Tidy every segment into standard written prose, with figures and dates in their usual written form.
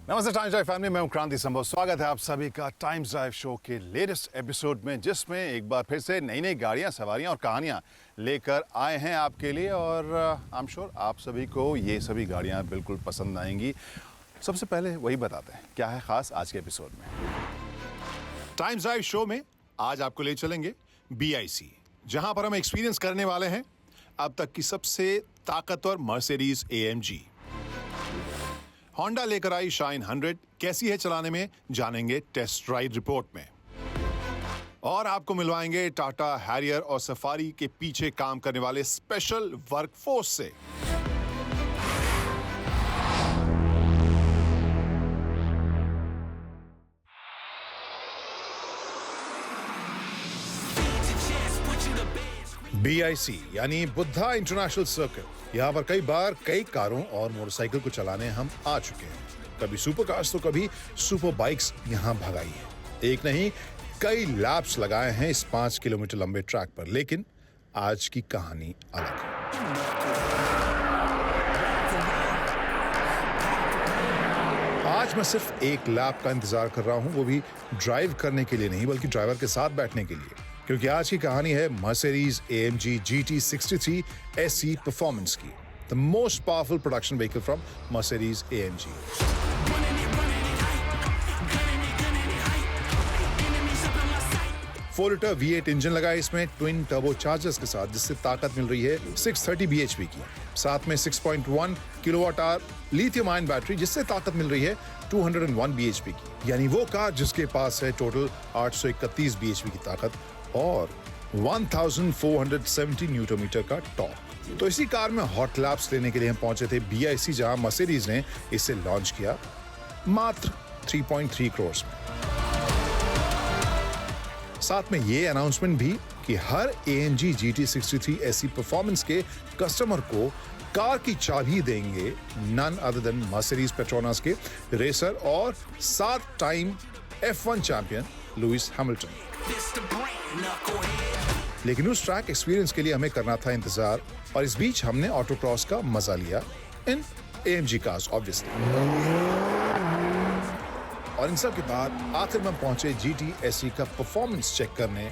नमस्ते times drive family, मैं हूं क्रांति संभव। स्वागत है आप सभी का टाइम्स ड्राइव शो के लेटेस्ट एपिसोड में, जिसमें एक बार फिर से नई नई गाड़ियां, सवारियां और कहानियां लेकर आए हैं आपके लिए। और आई एम श्योर आप सभी को ये सभी गाड़ियां बिल्कुल पसंद आएंगी। सबसे पहले वही बताते हैं क्या है खास आज के एपिसोड में। टाइम्स ड्राइव शो में आज आपको ले चलेंगे BIC, जहां पर हम एक्सपीरियंस करने वाले हैं अब तक की सबसे ताकतवर मर्सिडीज AMG। होंडा लेकर आई शाइन 100 कैसी है चलाने में, जानेंगे टेस्ट राइड रिपोर्ट में। और आपको मिलवाएंगे टाटा हैरियर और सफारी के पीछे काम करने वाले स्पेशल वर्कफोर्स से। BIC यानी बुद्धा इंटरनेशनल सर्किट। यहाँ पर कई बार कई कारों और मोटरसाइकिल को चलाने हम आ चुके हैं। कभी सुपर कार्स तो कभी सुपर बाइक्स यहाँ भगाई है। एक नहीं, कई लैप्स लगाए हैं इस 5 किलोमीटर लंबे ट्रैक पर। लेकिन आज की कहानी अलग है। आज मैं सिर्फ एक लैप का इंतजार कर रहा हूँ, वो भी ड्राइव करने के लिए नहीं बल्कि ड्राइवर के साथ बैठने के लिए, क्योंकि आज की कहानी है Mercedes AMG GT63 SE performance की, the most powerful production vehicle from Mercedes AMG। 4 litre V8 engine लगा है इसमें ट्विन टर्बो चार्जर्स के साथ, जिससे ताकत मिल रही है 630 bhp की। साथ में 6.1 kilowatt hour lithium ion battery, जिससे ताकत मिल रही है 201 bhp की। यानी वो कार जिसके पास है टोटल 831 bhp की ताकत और 1470 न्यूटन मीटर का टॉर्क। तो इसी कार में हॉट लैप्स लेने के लिए हम पहुंचे थे BIC, जहां मर्सिडीज ने इसे लॉन्च किया मात्र 3.3 करोड़ में। साथ में ये अनाउंसमेंट भी कि हर AMG GT63 SE परफॉर्मेंस के कस्टमर को कार की चाबी देंगे none other than Mercedes Petronas के रेसर और 7 time F1 champion Lewis Hamilton. लेकिन उस ट्रैक एक्सपीरियंस के लिए हमें करना था इंतजार, और इस बीच हमने ऑटो क्रॉस का मजा लिया इन AMG कार्स ऑब्वियसली। और इन सब के बाद आखिर में पहुंचे GT SE का परफॉर्मेंस चेक करने,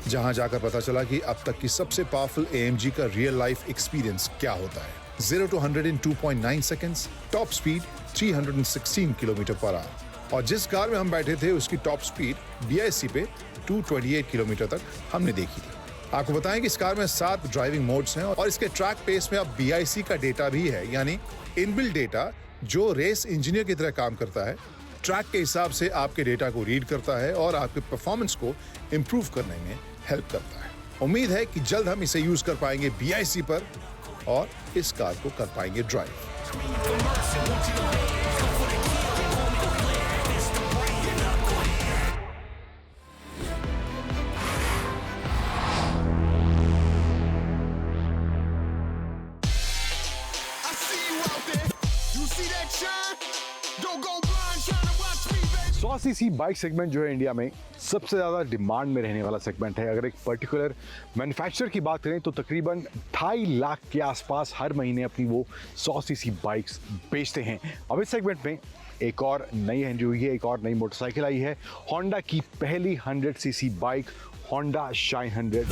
जहां जाकर पता चला कि अब तक की सबसे पावरफुल AMG का रियल लाइफ एक्सपीरियंस क्या होता है। 0 to 100 in 2.9 seconds, top speed 316 kilometre per hour. और जिस कार में हम बैठे थे उसकी टॉप स्पीड BIC पे 228 किलोमीटर तक हमने देखी थी। आपको बताएं कि इस कार में 7 ड्राइविंग मोड्स हैं और इसके ट्रैक पेस में अब BIC का डेटा भी है, यानी इनबिल्ट डेटा जो रेस इंजीनियर की तरह काम करता है। ट्रैक के हिसाब से आपके डेटा को रीड करता है और आपके परफॉर्मेंस को इम्प्रूव करने में हेल्प करता है। उम्मीद है कि जल्द हम इसे यूज कर पाएंगे BIC पर और इस कार को कर पाएंगे ड्राइव। CC बाइक सेगमेंट जो है इंडिया में सबसे ज़्यादा डिमांड में रहने वाला सेगमेंट है। अगर एक पर्टिकुलर मैन्युफैक्चरर की बात करें तो तकरीबन 2.5 लाख के आसपास हर महीने अपनी वो 100 CC बाइक्स बेचते हैं। अब इस सेगमेंट में एक और नई एंट्री हुई है, एक और नई मोटरसाइकिल आई है, होंडा की पहली 100 CC बाइक होंडा शाइन 100।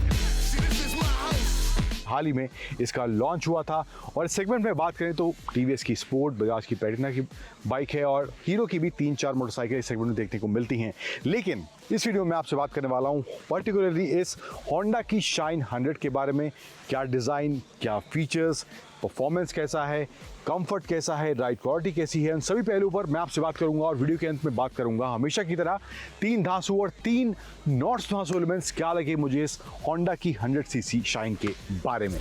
हाल ही में इसका लॉन्च हुआ था। और इस सेगमेंट में बात करें तो TVS की स्पोर्ट, बजाज की प्लैटिना की बाइक है और हीरो की भी 3-4 मोटरसाइकिल इस सेगमेंट में देखने को मिलती हैं। लेकिन इस वीडियो में आपसे बात करने वाला हूं पर्टिकुलरली इस होंडा की शाइन 100 के बारे में। क्या डिज़ाइन, क्या फीचर्स, परफॉर्मेंस कैसा है, कंफर्ट कैसा है, राइड क्वालिटी कैसी है, उन सभी पहलू पर मैं आपसे बात करूंगा। और वीडियो के अंत में बात करूंगा हमेशा की तरह 3 धांसू और 3 नॉट धांसू एलिमेंट्स क्या लगे मुझे इस होंडा की 100 CC शाइन के बारे में।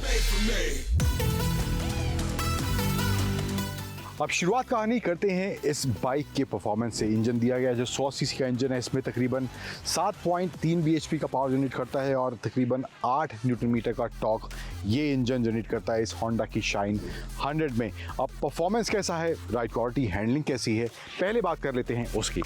अब शुरुआत कहानी करते हैं इस बाइक के परफॉर्मेंस से। इंजन दिया गया जो 100 CC का इंजन है, इसमें तकरीबन 7.3 bhp का पावर जनरेट करता है और तकरीबन 8 न्यूटन मीटर का टॉर्क ये इंजन जनरेट करता है इस होंडा की शाइन 100 में। अब परफॉर्मेंस कैसा है, राइड क्वालिटी, हैंडलिंग कैसी है, पहले बात कर लेते हैं उसकी।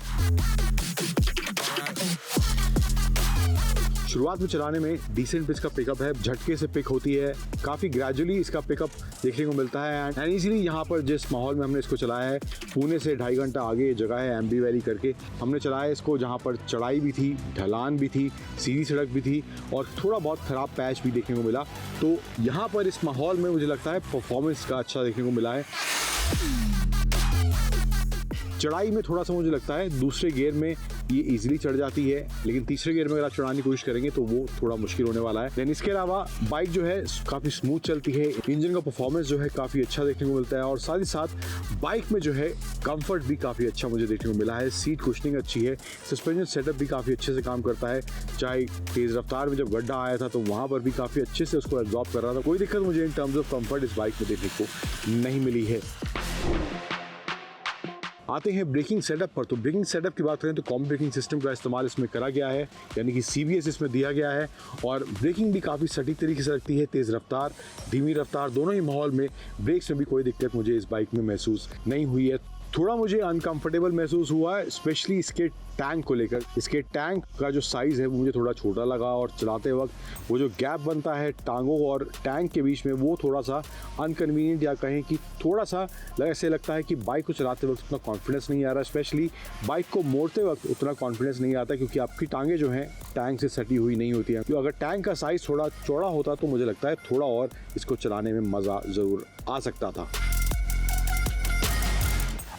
शुरुआत में चलाने में डिसेंट इसका पिकअप है, झटके से पिक होती है, काफ़ी ग्रेजुअली इसका पिकअप देखने को मिलता है एंड इजीली यहाँ पर जिस माहौल में हमने इसको चलाया है, पुणे से 2.5 घंटा आगे ये जगह है एम्बी वैली करके, हमने चलाया इसको जहाँ पर चढ़ाई भी थी, ढलान भी थी, सीधी सड़क भी थी और थोड़ा बहुत ख़राब पैच भी देखने को मिला। तो यहाँ पर इस माहौल में मुझे लगता है परफॉर्मेंस का अच्छा देखने को मिला है। चढ़ाई में थोड़ा सा मुझे लगता है दूसरे गियर में ये इजीली चढ़ जाती है, लेकिन तीसरे गियर में अगर आप चढ़ाने की कोशिश करेंगे तो वो थोड़ा मुश्किल होने वाला है। लेकिन इसके अलावा बाइक जो है काफ़ी स्मूथ चलती है, इंजन का परफॉर्मेंस जो है काफ़ी अच्छा देखने को मिलता है और साथ ही साथ बाइक में जो है कंफर्ट भी काफ़ी अच्छा मुझे देखने को मिला है। सीट कुशनिंग अच्छी है, सस्पेंशन सेटअप भी काफ़ी अच्छे से काम करता है। चाहे तेज़ रफ्तार में जब गड्ढा आया था तो वहाँ पर भी काफ़ी अच्छे से उसको एब्जॉर्ब कर रहा था। कोई दिक्कत मुझे इन टर्म्स ऑफ कंफर्ट इस बाइक में देखने को नहीं मिली है। आते हैं ब्रेकिंग सेटअप पर। तो ब्रेकिंग सेटअप की बात करें तो कॉम ब्रेकिंग सिस्टम का इस्तेमाल इसमें करा गया है, यानी कि CBS इसमें दिया गया है और ब्रेकिंग भी काफ़ी सटीक तरीके से रखती है। तेज़ रफ्तार, धीमी रफ्तार दोनों ही माहौल में ब्रेक्स में भी कोई दिक्कत मुझे इस बाइक में महसूस नहीं हुई है। थोड़ा मुझे अनकंफर्टेबल महसूस हुआ है स्पेशली इसके टैंक को लेकर। इसके टैंक का जो साइज़ है वो मुझे थोड़ा छोटा लगा और चलाते वक्त वो जो गैप बनता है टांगों और टैंक के बीच में वो थोड़ा सा अनकन्वीनियंट या कहें कि थोड़ा सा ऐसे लगता है कि बाइक को चलाते वक्त उतना कॉन्फिडेंस नहीं आ रहा। स्पेशली बाइक को मोड़ते वक्त उतना कॉन्फिडेंस नहीं आता क्योंकि आपकी टांगें जो हैं टैंक से सटी हुई नहीं होती हैं। तो अगर टैंक का साइज़ थोड़ा चौड़ा होता तो मुझे लगता है थोड़ा और इसको चलाने में मज़ा ज़रूर आ सकता था।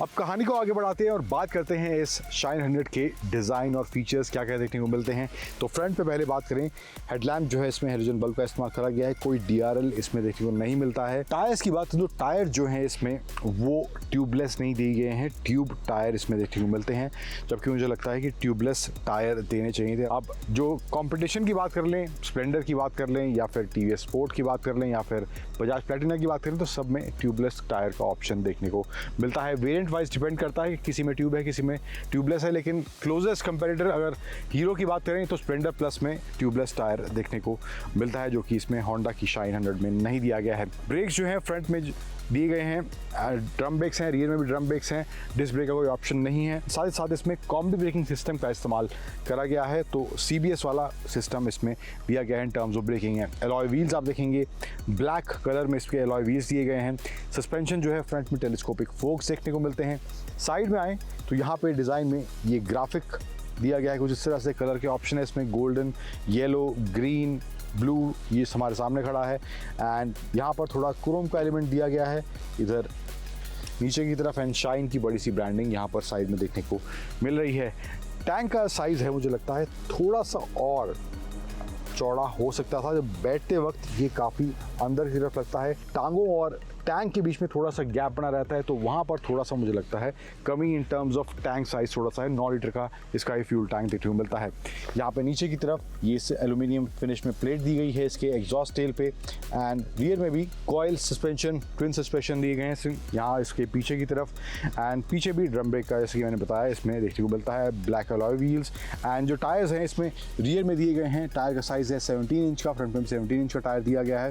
अब कहानी को आगे बढ़ाते हैं और बात करते हैं इस शाइन 100 के डिज़ाइन और फीचर्स क्या क्या देखने को मिलते हैं। तो फ्रंट पे पहले बात करें, हेडलैम्प जो है इसमें हेलोजन बल्ब का इस्तेमाल करा गया है, कोई DRL इसमें देखने को नहीं मिलता है। टायर्स की बात करें तो टायर जो है इसमें वो ट्यूबलेस नहीं दिए गए हैं, ट्यूब टायर इसमें देखने को मिलते हैं, जबकि मुझे लगता है कि ट्यूबलेस टायर देने चाहिए थे। अब जो कॉम्पिटिशन की बात कर लें, स्प्लेंडर की बात कर लें या फिर TVS स्पोर्ट की बात कर लें या फिर बजाज प्लैटिना की बात करें तो सब में ट्यूबलेस टायर का ऑप्शन देखने को मिलता है। वेरिएंट वाइज डिपेंड करता है कि किसी में ट्यूब है किसी में ट्यूबलेस है, लेकिन क्लोजेस्ट कंपैरेटर अगर हीरो की बात करें तो स्प्लेंडर प्लस में ट्यूबलेस टायर देखने को मिलता है, जो कि इसमें होंडा की शाइन 100 में नहीं दिया गया है। ब्रेक्स जो है फ्रंट में दिए गए हैं, ड्रम ब्रेक्स हैं, रियर में भी ड्रम ब्रेक्स हैं, डिस्क ब्रेक का कोई ऑप्शन नहीं है। साथ ही साथ इसमें कॉम्बी ब्रेकिंग सिस्टम का इस्तेमाल करा गया है, तो CBS वाला सिस्टम इसमें दिया गया है इन टर्म्स ऑफ ब्रेकिंग है। एलॉय व्हील्स आप देखेंगे ब्लैक कलर में इसके एलॉय व्हील्स दिए गए हैं। सस्पेंशन जो है फ्रंट में टेलीस्कोपिक फोक्स देखने को मिलते हैं। साइड में आए तो यहाँ पे डिज़ाइन में ये ग्राफिक दिया गया है, कुछ इस तरह से कलर के ऑप्शन है इसमें, गोल्डन, येलो, ग्रीन, ब्लू, ये हमारे सामने खड़ा है एंड यहाँ पर थोड़ा क्रोम का एलिमेंट दिया गया है इधर नीचे की तरफ एंड शाइन की बड़ी सी ब्रांडिंग यहाँ पर साइड में देखने को मिल रही है। टैंक का साइज़ है मुझे लगता है थोड़ा सा और चौड़ा हो सकता था, जब बैठते वक्त ये काफ़ी अंदर की तरफ लगता है, टांगों और टैंक के बीच में थोड़ा सा गैप बना रहता है, तो वहाँ पर थोड़ा सा मुझे लगता है कमी in terms of tank size थोड़ा सा है। 9 लीटर का इसका ये फ्यूल टैंक देखने को मिलता है। यहाँ पे नीचे की तरफ ये एल्यूमिनियम फिनिश में प्लेट दी गई है इसके एग्जॉस्ट टेल पे एंड रियर में भी कॉयल सस्पेंशन, ट्विन सस्पेंशन दिए गए हैं यहाँ इसके पीछे की तरफ एंड पीछे भी ड्रम ब्रेक का जैसे कि मैंने बताया इसमें देखने को मिलता है। ब्लैक अलॉय व्हील्स एंड जो टायर्स हैं इसमें रियर में दिए गए हैं, टायर का साइज़ है 17 इंच का, फ्रंट में 17 इंच का टायर दिया गया है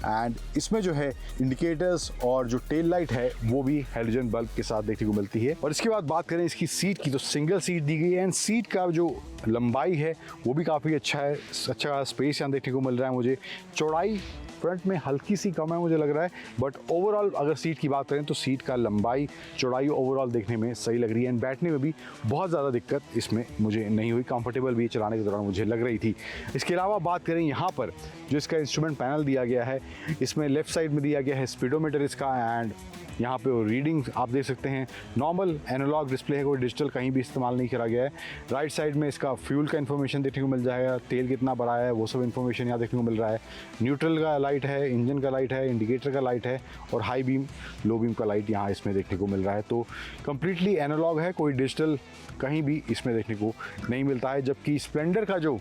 एंड इसमें जो है इंडिकेटर्स और जो टेल लाइट है वो भी हेलोजन बल्ब के साथ देखने को मिलती है। और इसके बाद बात करें इसकी सीट की तो सिंगल सीट दी गई है एंड सीट का जो लंबाई है वो भी काफ़ी अच्छा है, अच्छा स्पेस यहाँ देखने को मिल रहा है मुझे। चौड़ाई फ्रंट में हल्की सी कम है मुझे लग रहा है, बट ओवरऑल अगर सीट की बात करें तो सीट का लंबाई चौड़ाई ओवरऑल देखने में सही लग रही है एंड बैठने में भी बहुत ज़्यादा दिक्कत इसमें मुझे नहीं हुई, कंफर्टेबल भी चलाने के दौरान मुझे लग रही थी। इसके अलावा बात करें यहाँ पर जो इसका इंस्ट्रूमेंट पैनल दिया गया है, इसमें लेफ्ट साइड में दिया गया है स्पीडोमीटर इसका एंड यहाँ पे रीडिंग आप देख सकते हैं। नॉर्मल एनालॉग डिस्प्ले है, कोई डिजिटल कहीं भी इस्तेमाल नहीं करा गया है। राइट साइड में इसका फ्यूल का इन्फॉर्मेशन देखने को मिल जाएगा, तेल कितना भरा है वो सब इन्फॉर्मेशन यहाँ देखने को मिल रहा है। न्यूट्रल का लाइट है, इंजन का लाइट है, इंडिकेटर का लाइट है और हाई बीम लो बीम का लाइट यहाँ इसमें देखने को मिल रहा है। तो कम्प्लीटली एनालॉग है, कोई डिजिटल कहीं भी इसमें देखने को नहीं मिलता है। जबकि स्प्लेंडर का जो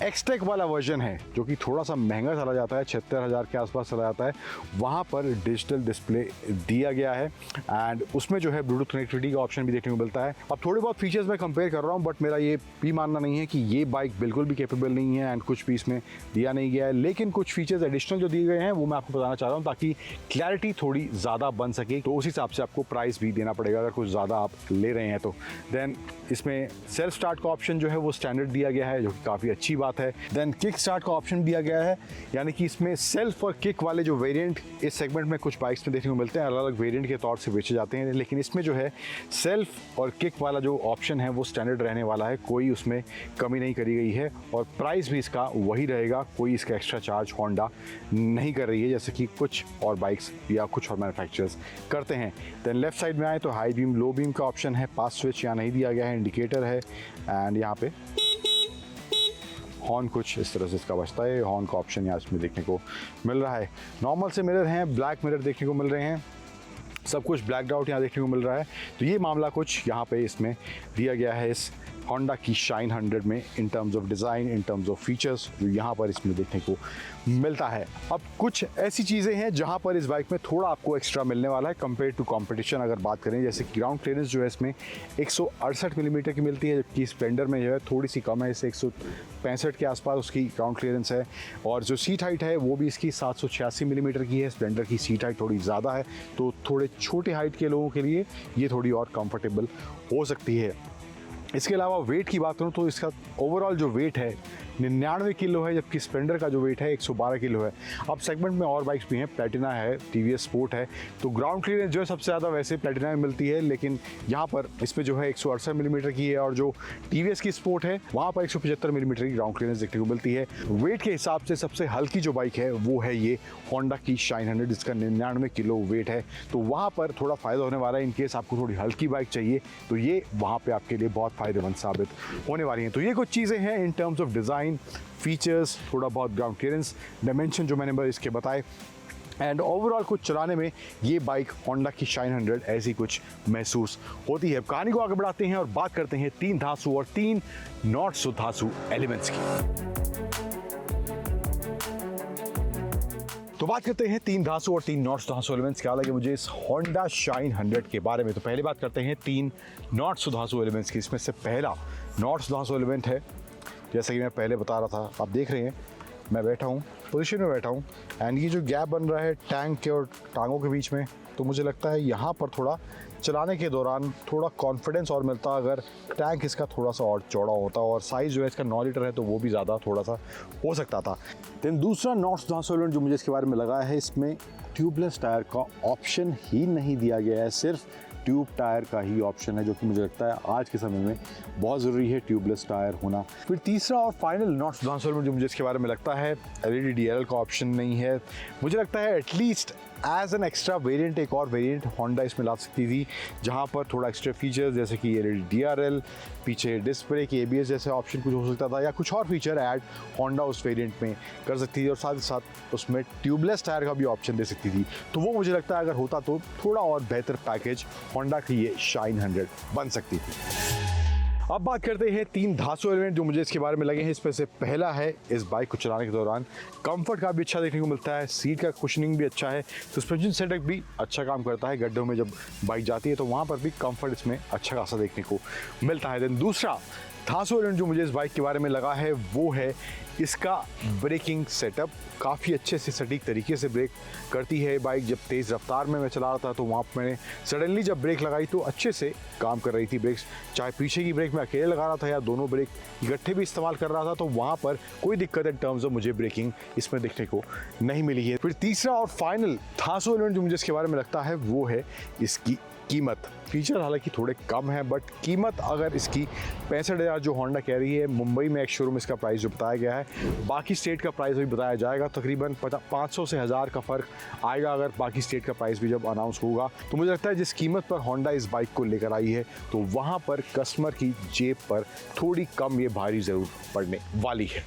एक्सटेक वाला वर्जन है जो कि थोड़ा सा महंगा चला जाता है, 76,000 के आसपास चला जाता है, वहाँ पर डिजिटल डिस्प्ले दिया गया है एंड उसमें जो है ब्लूटूथ कनेक्टिविटी का ऑप्शन भी देखने को मिलता है। अब थोड़े बहुत फीचर्स मैं कंपेयर कर रहा हूँ, बट मेरा ये भी मानना नहीं है कि ये बाइक बिल्कुल भी कैपेबल नहीं है एंड कुछ भी इसमें दिया नहीं गया है, लेकिन कुछ फीचर्स एडिशनल जो दिए गए हैं वो मैं आपको बताना चाह रहा हूँ ताकि क्लैरिटी थोड़ी ज़्यादा बन सके। तो उस हिसाब से आपको प्राइस भी देना पड़ेगा अगर कुछ ज़्यादा आप ले रहे हैं तो। देन इसमें सेल्फ स्टार्ट का ऑप्शन जो है वो स्टैंडर्ड दिया गया है, जो कि काफ़ी अच्छी बात है। देन किक स्टार्ट का ऑप्शन दिया गया है, यानी कि इसमें सेल्फ और किक वाले जो वेरिएंट इस सेगमेंट में कुछ बाइक्स में देखने को मिलते हैं, अलग अलग वेरिएंट के तौर से बेचे जाते हैं, लेकिन इसमें जो है सेल्फ और किक वाला जो ऑप्शन है वो स्टैंडर्ड रहने वाला है, कोई उसमें कमी नहीं करी गई है और प्राइस भी इसका वही रहेगा, कोई इसका एक्स्ट्रा चार्ज होंडा नहीं कर रही है जैसे कि कुछ और बाइक्स या कुछ और मैन्युफैक्चरर्स करते हैं। देन लेफ्ट साइड में आए तो हाई बीम लो बीम का ऑप्शन है, पास स्विच यहाँ नहीं दिया गया है, इंडिकेटर है एंड यहाँ पे हॉर्न कुछ इस तरह से इसका बजता है, हॉर्न का ऑप्शन यहाँ इसमें देखने को मिल रहा है। नॉर्मल से मिरर हैं, ब्लैक मिरर देखने को मिल रहे हैं, सब कुछ ब्लैक आउट यहाँ देखने को मिल रहा है। तो ये मामला कुछ यहाँ पे इसमें दिया गया है इस होंडा की शाइन 100 में, in terms of design, in terms of features जो यहाँ पर इसमें देखने को मिलता है। अब कुछ ऐसी चीज़ें हैं जहाँ पर इस बाइक में थोड़ा आपको एक्स्ट्रा मिलने वाला है कंपेयर टू कंपटीशन अगर बात करें, जैसे ग्राउंड क्लियरेंस जो है इसमें 168 मिलीमीटर की मिलती है, जबकि स्प्लेंडर में जो है थोड़ी सी कम है, इसे 165 के आसपास उसकी ग्राउंड क्लियरेंस है। और जो सीट हाइट है वो भी इसकी 786 मिलीमीटर की है, स्प्लेंडर की सीट हाइट थोड़ी ज़्यादा है, तो थोड़े छोटे हाइट के लोगों के लिए ये थोड़ी और कंफर्टेबल हो सकती है। इसके अलावा वेट की बात करूँ तो इसका ओवरऑल जो वेट है 99 किलो है, जबकि स्प्लेंडर का जो वेट है 112 किलो है। अब सेगमेंट में और बाइक्स भी हैं, प्लेटिना है, टीवीएस स्पोर्ट है, तो ग्राउंड क्लियरेंस जो है सबसे ज़्यादा वैसे प्लेटिना में मिलती है, लेकिन यहाँ पर इसमें जो है 168 मिलीमीटर की है और जो टीवीएस की स्पोर्ट है वहाँ पर 175 मिलीमीटर की ग्राउंड क्लियरेंस देखने को मिलती है। वेट के हिसाब से सबसे हल्की जो बाइक है वो है ये होंडा की शाइन 100 जिसका 99 किलो वेट है, तो वहाँ पर थोड़ा फ़ायदा होने वाला है। इनकेस आपको थोड़ी हल्की बाइक चाहिए तो ये वहाँ पर आपके लिए बहुत फ़ायदेमंद साबित होने वाली हैं। तो ये कुछ चीज़ें हैं in terms of design, features, थोड़ा बहुत ग्राउंड क्लियरेंस, डायमेंशन जो मैंने इसके बताए, एंड ओवरऑल कुछ चलाने में ये बाइक होंडा की शाइन 100 ऐसी कुछ महसूस होती है। कहानी को आगे बढ़ाते हैं और बात करते हैं 3 धांसू और 3 नॉट सो धांसू एलिमेंट्स की। तो बात करते हैं 3 धांसू और 3 नॉट धांसू एलिमेंट्स क्या लगे मुझे इस होंडा शाइन 100 के बारे में। तो पहले बात करते हैं 3 नॉट धांसू एलिमेंट्स की। इसमें से पहला नॉट धांसू एलिमेंट है, जैसा कि मैं पहले बता रहा था, आप देख रहे हैं मैं बैठा हूँ, पोजीशन में बैठा हूँ एंड ये जो गैप बन रहा है टैंक के और टांगों के बीच में, तो मुझे लगता है यहाँ पर थोड़ा चलाने के दौरान थोड़ा कॉन्फिडेंस और मिलता अगर टैंक इसका थोड़ा सा और चौड़ा होता, और साइज़ जो है इसका 9 लीटर है तो वो भी ज़्यादा थोड़ा सा हो सकता था। देन दूसरा नॉट धांसू एलिमेंट जो मुझे इसके बारे में लगा है, इसमें ट्यूबलेस टायर का ऑप्शन ही नहीं दिया गया है, सिर्फ ट्यूब टायर का ही ऑप्शन है, जो कि मुझे लगता है आज के समय में बहुत ज़रूरी है ट्यूबलेस टायर होना। फिर तीसरा और फाइनल नॉट धांसू एलिमेंट जो मुझे इसके बारे में लगता है, LED DRL का ऑप्शन नहीं है। मुझे लगता है at least as an extra variant एक और वेरिएंट होंडा इसमें ला सकती थी, जहाँ पर थोड़ा एक्स्ट्रा फीचर्स जैसे कि LED DRL, पीछे डिस्क ब्रेक, ABS जैसे ऑप्शन कुछ हो सकता था, या कुछ और फीचर ऐड होंडा उस वेरिएंट में कर सकती थी, और साथ ही साथ उसमें ट्यूबलेस टायर का भी ऑप्शन दे सकती थी। तो वो मुझे लगता है अगर होता तो थोड़ा और बेहतर पैकेज होंडा की ये शाइन 100 बन सकती थी। अब बात करते हैं 3 धांसू एलिमेंट जो मुझे इसके बारे में लगे हैं। इसमें से पहला है इस बाइक को चलाने के दौरान कंफर्ट का भी अच्छा देखने को मिलता है, सीट का कुशनिंग भी अच्छा है, सस्पेंशन सेटअप भी अच्छा काम करता है, गड्ढों में जब बाइक जाती है तो वहाँ पर भी कंफर्ट इसमें अच्छा खासा देखने को मिलता है। देन दूसरा धांसू एलिमेंट जो मुझे इस बाइक के बारे में लगा है वो है इसका ब्रेकिंग सेटअप। काफ़ी अच्छे से सटीक तरीके से ब्रेक करती है बाइक। जब तेज़ रफ्तार में मैं चला रहा था तो वहाँ पर मैंने सडनली जब ब्रेक लगाई तो अच्छे से काम कर रही थी ब्रेक्स, चाहे पीछे की ब्रेक मैं अकेले लगा रहा था या दोनों ब्रेक इकट्ठे भी इस्तेमाल कर रहा था, तो वहाँ पर कोई दिक्कत इन टर्म्स ऑफ मुझे ब्रेकिंग इसमें देखने को नहीं मिली है। फिर तीसरा और फाइनल धांसू एलिमेंट जो मुझे इसके बारे में लगता है वो है इसकी कीमत। फीचर हालांकि थोड़े कम है, बट कीमत अगर इसकी 65,000 जो होंडा कह रही है, मुंबई में एक शोरूम इसका प्राइस जो बताया गया है, बाकी स्टेट का प्राइस भी बताया जाएगा, तकरीबन 500 से 1000 का फ़र्क आएगा अगर बाकी स्टेट का प्राइस भी जब अनाउंस होगा। तो मुझे लगता है जिस कीमत पर होंडा इस बाइक को लेकर आई है तो वहाँ पर कस्टमर की जेब पर थोड़ी कम ये भारी ज़रूर पड़ने वाली है।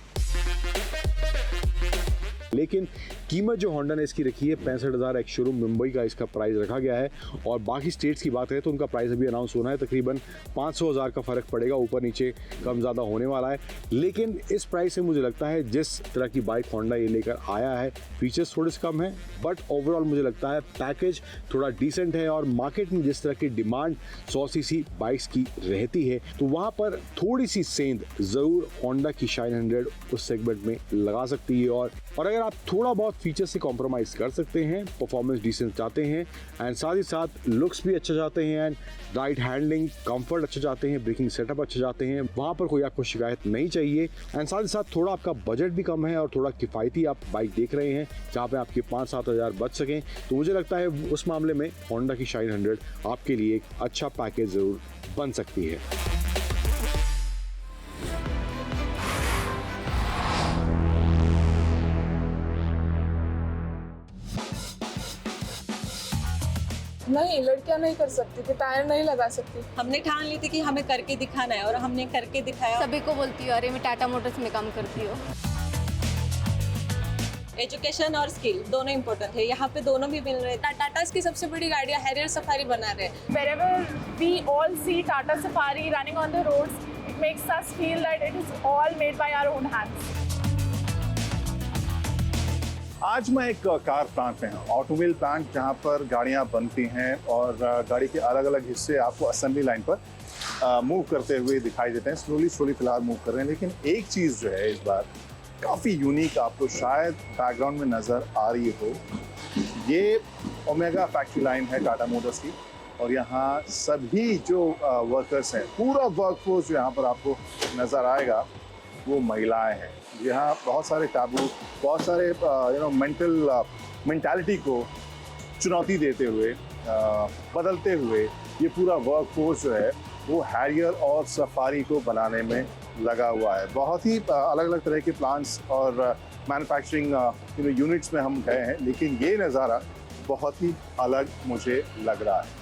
लेकिन कीमत जो होंडा ने इसकी रखी है 65,000, एक शोरूम मुंबई का इसका प्राइस रखा गया है, और बाकी स्टेट्स की बात है तो उनका प्राइस अभी अनाउंस होना है, तकरीबन 500,000 का फ़र्क पड़ेगा, ऊपर नीचे कम ज़्यादा होने वाला है। लेकिन इस प्राइस से मुझे लगता है जिस तरह की बाइक होंडा ये लेकर आया है, फीचर्स थोड़े से कम है, बट ओवरऑल मुझे लगता है पैकेज थोड़ा डिसेंट है, और मार्केट में जिस तरह की डिमांड 100 सीसी बाइक्स की रहती है तो वहाँ पर थोड़ी सी सेंध ज़रूर होंडा की शाइन 100 उस सेगमेंट में लगा सकती है। और अगर आप थोड़ा बहुत फीचर से कॉम्प्रोमाइज़ कर सकते हैं, परफॉर्मेंस डिसेंट चाहते हैं एंड साथ ही साथ लुक्स भी अच्छा चाहते हैं एंड राइड हैंडलिंग कंफर्ट अच्छा चाहते हैं, ब्रेकिंग सेटअप अच्छा चाहते हैं, वहाँ पर कोई आपको शिकायत नहीं चाहिए। एंड साथ ही साथ थोड़ा आपका बजट भी कम है और थोड़ा किफ़ायती आप बाइक देख रहे हैं जहाँ पे आपके 5-7 हज़ार बच सकें, तो मुझे लगता है उस मामले में होंडा की शाइन 100 आपके लिए एक अच्छा पैकेज ज़रूर बन सकती है। नहीं, लड़कियां नहीं कर सकती थी, टायर नहीं लगा सकती। हमने ठान ली थी कि हमें करके दिखाना है और हमने करके दिखाया। सभी को बोलती हूँ अरे मैं टाटा मोटर्स में काम करती हूँ। एजुकेशन और स्किल दोनों इम्पोर्टेंट है, यहाँ पे दोनों भी मिल रहे हैं। टाटास की सबसे बड़ी गाड़ियाँ हैरियर सफारी बना रहे हैं। Wherever we all see Tata Safari running on the roads, it makes us feel that it is all made by our own hands. आज मैं एक कार प्लांट में हूँ, ऑटोमोबाइल प्लांट, जहाँ पर गाड़ियाँ बनती हैं और गाड़ी के अलग अलग हिस्से आपको असेंबली लाइन पर मूव करते हुए दिखाई देते हैं। स्लोली फिलहाल मूव कर रहे हैं, लेकिन एक चीज़ जो है इस बार काफ़ी यूनिक आपको शायद बैकग्राउंड में नज़र आ रही हो। ये ओमेगा फैक्ट्री लाइन है टाटा मोटर्स की और यहाँ सभी जो वर्कर्स हैं, पूरा वर्कफोर्स जो यहाँ पर आपको नज़र आएगा वो महिलाएं हैं। यहाँ बहुत सारे टाबू, बहुत सारे मेंटालिटी को चुनौती देते हुए, बदलते हुए ये पूरा वर्कफोर्स जो है वो हैरियर और सफारी को बनाने में लगा हुआ है। बहुत ही अलग अलग तरह के प्लांट्स और मैन्युफैक्चरिंग यूनिट्स में हम गए हैं, लेकिन ये नज़ारा बहुत ही अलग मुझे लग रहा है।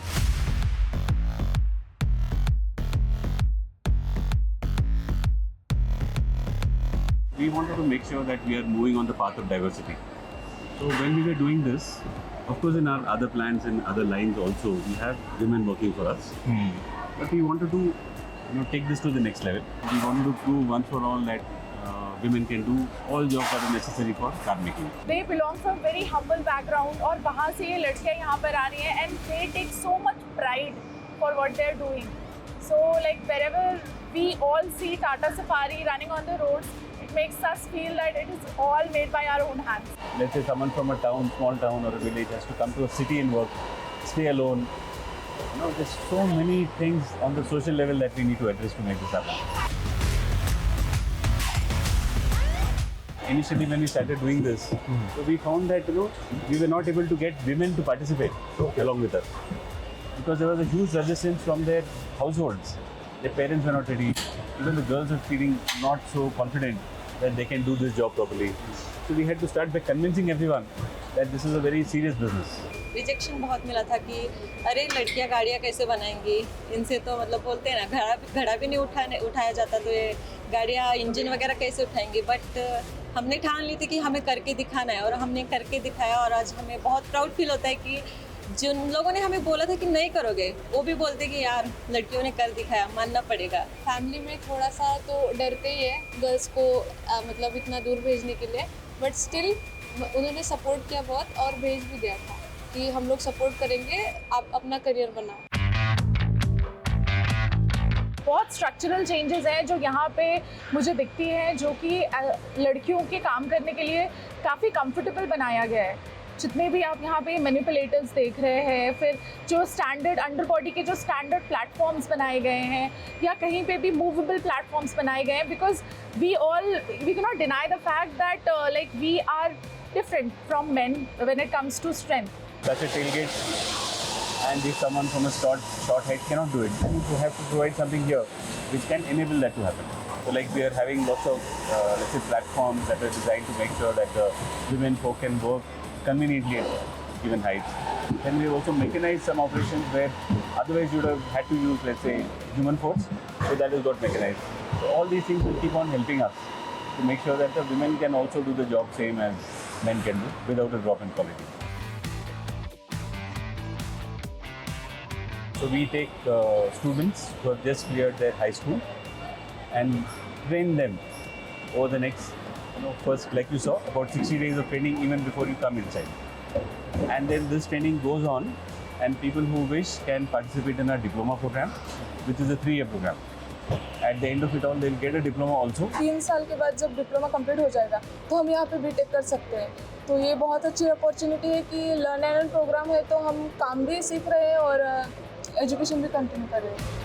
We wanted to make sure that we are moving on the path of diversity. So when we were doing this, of course in our other plants and other lines also, we have women working for us. But we wanted to take this to the next level. We wanted to prove once for all that women can do all jobs that are necessary for car making. They belong from very humble background और वहाँ से ये लड़कियाँ यहाँ पर आ रही हैं and they take so much pride for what they're doing. So like wherever we all see Tata Safari running on the roads, it makes us feel that it is all made by our own hands. Let's say someone from a town, small town or a village has to come to a city and work, stay alone. There's so many things on the social level that we need to address to make this happen. Initially when we started doing this, so we found that we were not able to get women to participate along with us because there was a huge resistance from their households. Their parents were not ready. Even the girls were feeling not so confident that they can do this job properly. So we had to start by convincing everyone that this is a very serious business. Rejection बहुत मिला था कि अरे लड़कियां गाड़ियां कैसे बनाएंगी, इनसे तो मतलब बोलते हैं ना घड़ा भी नहीं उठाया जाता, तो ये गाड़ियां इंजन वगैरह कैसे उठाएंगी। बट हमने ठान ली थी कि हमें करके दिखाना है और हमने करके दिखाया और आज हमें बहुत प्राउड फील होता है कि जिन लोगों ने हमें बोला था कि नहीं करोगे, वो भी बोलते कि यार लड़कियों ने कर दिखाया, मानना पड़ेगा। फैमिली में थोड़ा सा तो डरते ही है गर्ल्स को मतलब इतना दूर भेजने के लिए, बट स्टिल उन्होंने सपोर्ट किया बहुत और भेज भी दिया था कि हम लोग सपोर्ट करेंगे, आप अपना करियर बनाओ। बहुत स्ट्रक्चरल चेंजेस हैं जो यहाँ पे मुझे दिखती हैं, जो कि लड़कियों के काम करने के लिए काफ़ी कंफर्टेबल बनाया गया है। जितने भी आप यहाँ पे मैनिपुलेटर्स देख रहे हैं, फिर जो स्टैंडर्ड अंडर बॉडी के जो स्टैंडर्ड प्लेटफॉर्म्स बनाए गए हैं या कहीं पे भी मूवेबल प्लेटफॉर्म्स बनाए गए हैं, because we can not deny the fact that like we are different from men when it comes to strength. Such a tailgate, and if someone from a short height cannot do it, then you have to provide something here which can enable that to happen. So like we are having lots of let's say platforms that are designed to make sure that the women folk can work conveniently at given heights. Then we have also mechanized some operations where otherwise you would have had to use, let's say, human force. So that is got mechanized. So all these things will keep on helping us to make sure that the women can also do the job same as men can do without a drop in quality. So we take students who have just cleared their high school and train them over the next, first like you saw, about 60 days of training even before you come inside. And then this training goes on and people who wish can participate in our diploma program, which is a 3-year program. at the end of it all they'll get a diploma also. 3 साल के बाद जब diploma complete हो जाएगा तो हम यहाँ पे बीटेक कर सकते हैं। तो ये बहुत अच्छी अपॉर्चुनिटी है कि लर्न एंड अर्न प्रोग्राम है, तो हम काम भी सीख रहे हैं और एजुकेशन भी कंटिन्यू कर रहे हैं।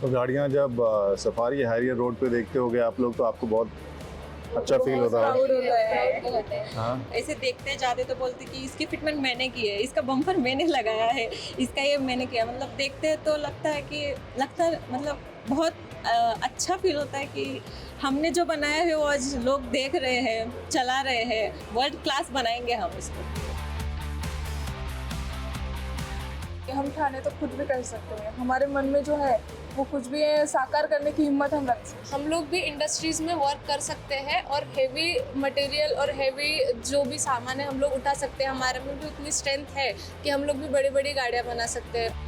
तो गाड़ियाँ जब सफारी हैरियर रोड पे देखते होगे आप लोग, तो आपको बहुत अच्छा फील होता है। प्राउड होता है। हाँ, ऐसे देखते जाते तो बोलते कि इसकी फिटमेंट मैंने की है, इसका बम्पर मैंने लगाया है, इसका ये मैंने किया। मतलब देखते तो लगता है मतलब बहुत अच्छा फील होता है कि हमने जो बनाया है वो आज लोग देख रहे हैं, चला रहे हैं, वर्ल्ड क्लास बनाएंगे हम इसको। कि हम चाहें तो खुद भी कर सकते हैं। हमारे मन में जो है वो कुछ भी है, साकार करने की हिम्मत हम रख सकते हैं। हम लोग भी इंडस्ट्रीज में वर्क कर सकते हैं और हेवी मटेरियल और हेवी जो भी सामान है हम लोग उठा सकते हैं। हमारे में भी उतनी स्ट्रेंथ है कि हम लोग भी बड़ी बड़ी गाड़ियाँ बना सकते हैं।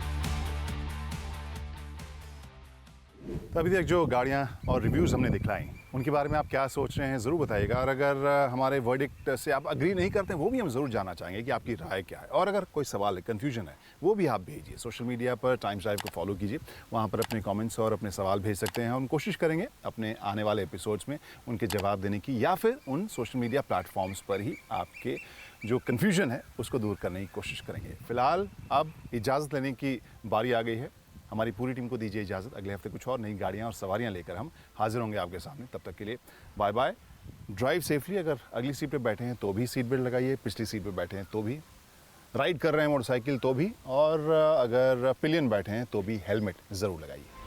तो अभी तक जो गाड़ियाँ और रिव्यूज़ हमने दिखलाई, उनके बारे में आप क्या सोच रहे हैं ज़रूर बताइएगा। और अगर हमारे वर्डिक्ट से आप अग्री नहीं करते वो भी हम ज़रूर जानना चाहेंगे कि आपकी राय क्या है। और अगर कोई सवाल है, कन्फ्यूजन है, वो भी आप भेजिए। सोशल मीडिया पर टाइम्स ड्राइव को फॉलो कीजिए, वहाँ पर अपने कमेंट्स और अपने सवाल भेज सकते हैं। हम कोशिश करेंगे अपने आने वाले एपिसोड्स में उनके जवाब देने की, या फिर उन सोशल मीडिया प्लेटफॉर्म्स पर ही आपके जो कन्फ्यूजन है उसको दूर करने की कोशिश करेंगे। फ़िलहाल अब इजाज़त लेने की बारी आ गई है। हमारी पूरी टीम को दीजिए इजाज़त। अगले हफ्ते कुछ और नई गाड़ियाँ और सवारियाँ लेकर हम हाजिर होंगे आपके सामने। तब तक के लिए बाय बाय। Drive safely. अगर अगली सीट पे बैठे हैं तो भी सीट बेल्ट लगाइए, पिछली सीट पे बैठे हैं तो भी, राइड कर रहे हैं मोटरसाइकिल तो भी, और अगर पिलियन बैठे हैं तो भी हेलमेट ज़रूर लगाइए।